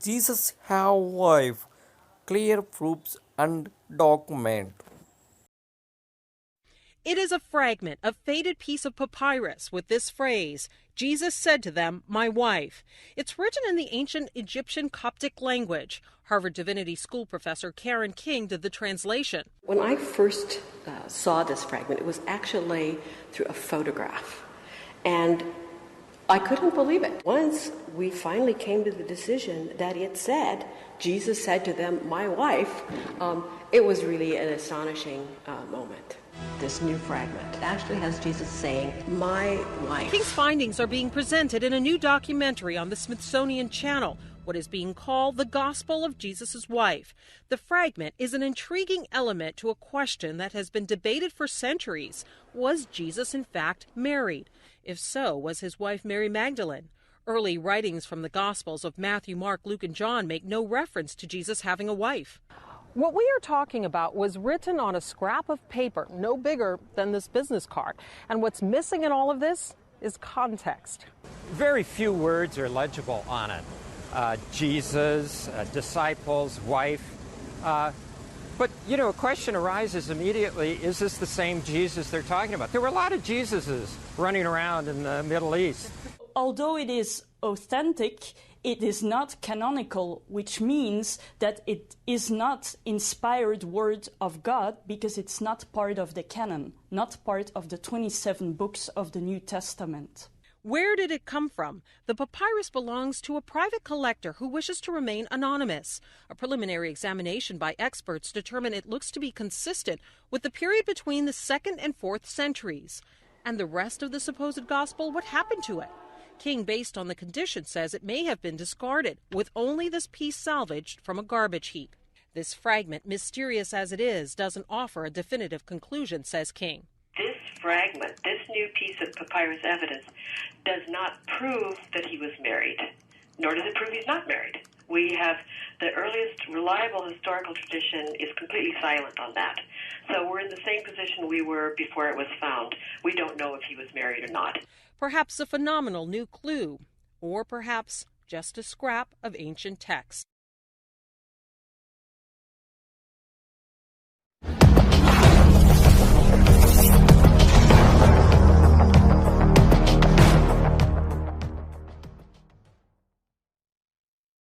Jesus have wife, clear proofs and document. It is a fragment, a faded piece of papyrus with this phrase, Jesus said to them, my wife. It's written in the ancient Egyptian Coptic language. Harvard Divinity School professor Karen King did the translation. When I first saw this fragment, it was actually through a photograph. And I couldn't believe it. Once we finally came to the decision that it said, Jesus said to them, my wife, it was really an astonishing moment. This new fragment actually has Jesus saying, my wife. King's findings are being presented in a new documentary on the Smithsonian Channel, what is being called the Gospel of Jesus' Wife. The fragment is an intriguing element to a question that has been debated for centuries. Was Jesus in fact married? If so, was his wife Mary Magdalene? Early writings from the Gospels of Matthew, Mark, Luke, and John make no reference to Jesus having a wife. What we are talking about was written on a scrap of paper, no bigger than this business card. And what's missing in all of this is context. Very few words are legible on it. Jesus, disciples, wife. But, a question arises immediately, is this the same Jesus they're talking about? There were a lot of Jesuses running around in the Middle East. Although it is authentic, it is not canonical, which means that it is not inspired word of God because it's not part of the canon, not part of the 27 books of the New Testament. Where did it come from? The papyrus belongs to a private collector who wishes to remain anonymous. A preliminary examination by experts determined it looks to be consistent with the period between the 2nd and 4th centuries. And the rest of the supposed gospel, what happened to it? King, based on the condition, says it may have been discarded, with only this piece salvaged from a garbage heap. This fragment, mysterious as it is, doesn't offer a definitive conclusion, says King. This fragment, this new piece of papyrus evidence, does not prove that he was married, nor does it prove he's not married. We have the earliest reliable historical tradition is completely silent on that. So we're in the same position we were before it was found. We don't know if he was married or not. Perhaps a phenomenal new clue, or perhaps just a scrap of ancient text.